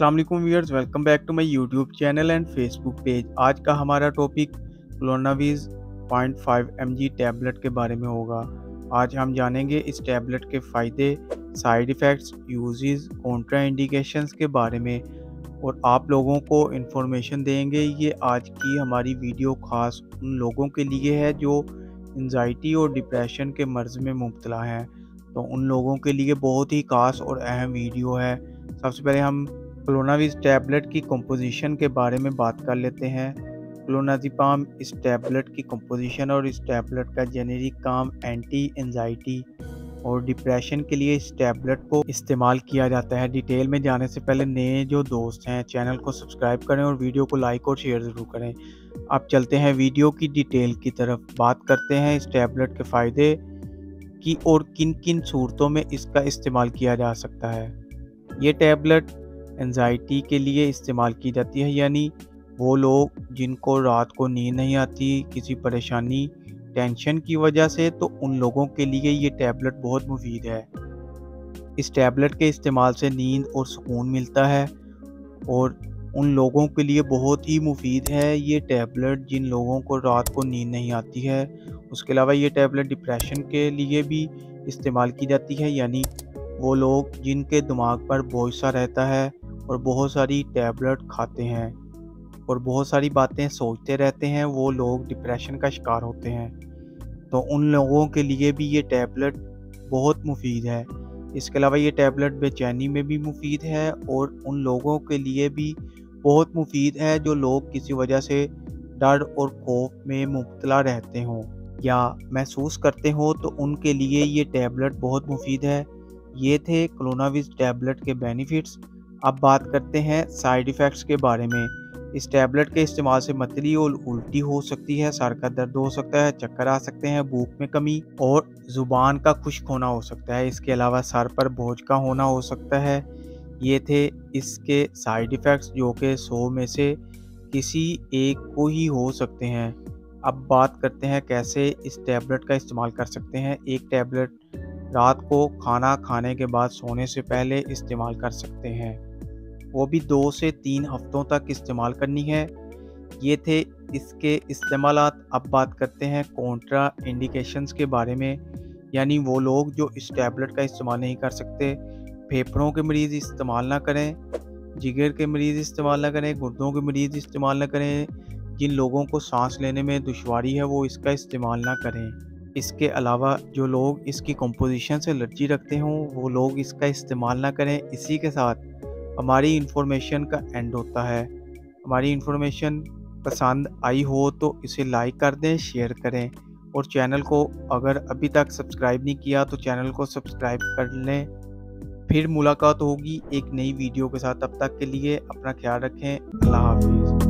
अस्सलाम वालेकुम viewers, welcome back to my YouTube channel and Facebook page. आज का हमारा टॉपिक क्लोनावीज 0.5 mg टैबलेट के बारे में होगा। आज हम जानेंगे इस टैबलेट के फ़ायदे, side effects, uses, Contra indications के बारे में और आप लोगों को इन्फॉर्मेशन देंगे। ये आज की हमारी वीडियो ख़ास उन लोगों के लिए है जो एंजाइटी और डिप्रेशन के मर्ज़ में मुब्तला हैं, तो उन लोगों के लिए बहुत ही ख़ास और अहम वीडियो है। सबसे पहले हम क्लोनावीज टैबलेट की कंपोजिशन के बारे में बात कर लेते हैं। क्लोनाज़ेपाम इस टैबलेट की कंपोजिशन और इस टैबलेट का जेनेरिक काम एंटी एंजाइटी और डिप्रेशन के लिए इस टैबलेट को इस्तेमाल किया जाता है। डिटेल में जाने से पहले नए जो दोस्त हैं चैनल को सब्सक्राइब करें और वीडियो को लाइक और शेयर ज़रूर करें। अब चलते हैं वीडियो की डिटेल की तरफ। बात करते हैं इस टैबलेट के फ़ायदे की और किन किन सूरतों में इसका इस्तेमाल किया जा सकता है। ये टैबलेट एंजाइटी के लिए इस्तेमाल की जाती है, यानी वो लोग जिनको रात को नींद नहीं आती किसी परेशानी टेंशन की वजह से, तो उन लोगों के लिए ये टैबलेट बहुत मुफीद है। इस टैबलेट के इस्तेमाल से नींद और सुकून मिलता है और उन लोगों के लिए बहुत ही मुफीद है ये टैबलेट जिन लोगों को रात को नींद नहीं आती है। उसके अलावा ये टैबलेट डिप्रेशन के लिए भी इस्तेमाल की जाती है, यानी वो लोग जिनके दिमाग पर बोझ सा रहता है और बहुत सारी टैबलेट खाते हैं और बहुत सारी बातें सोचते रहते हैं, वो लोग डिप्रेशन का शिकार होते हैं, तो उन लोगों के लिए भी ये टैबलेट बहुत मुफीद है। इसके अलावा ये टैबलेट बेचैनी में भी मुफीद है और उन लोगों के लिए भी बहुत मुफीद है जो लोग किसी वजह से डर और खौफ में मुब्तला रहते हों या महसूस करते हो, तो उनके लिए ये टैबलेट बहुत मुफीद है। ये थे क्लोनावीज टैबलेट के बेनिफिट्स। अब बात करते हैं साइड इफ़ेक्ट्स के बारे में। इस टैबलेट के इस्तेमाल से मतली और उल्टी हो सकती है, सर का दर्द हो सकता है, चक्कर आ सकते हैं, भूख में कमी और ज़ुबान का खुश्क होना हो सकता है। इसके अलावा सर पर बोझ का होना हो सकता है। ये थे इसके साइड इफ़ेक्ट्स जो कि 100 में से किसी एक को ही हो सकते हैं। अब बात करते हैं कैसे इस टैबलेट का इस्तेमाल कर सकते हैं। एक टैबलेट रात को खाना खाने के बाद सोने से पहले इस्तेमाल कर सकते हैं, वो भी 2 से 3 हफ्तों तक इस्तेमाल करनी है। ये थे इसके इस्तेमालात। अब बात करते हैं कॉन्ट्रा इंडिकेशंस के बारे में, यानी वो लोग जो इस टैबलेट का इस्तेमाल नहीं कर सकते। फेफड़ों के मरीज़ इस्तेमाल ना करें, जिगर के मरीज़ इस्तेमाल ना करें, गुर्दों के मरीज़ इस्तेमाल ना करें, जिन लोगों को सांस लेने में दुश्वारी है वो इसका इस्तेमाल ना करें। इसके अलावा जो लोग इसकी कंपोजिशन से एलर्जी रखते हों वो लोग इसका इस्तेमाल ना करें। इसी के साथ हमारी इन्फॉर्मेशन का एंड होता है। हमारी इन्फॉर्मेशन पसंद आई हो तो इसे लाइक कर दें, शेयर करें और चैनल को अगर अभी तक सब्सक्राइब नहीं किया तो चैनल को सब्सक्राइब कर लें। फिर मुलाकात होगी एक नई वीडियो के साथ। तब तक के लिए अपना ख्याल रखें। अल्लाह हाफिज़।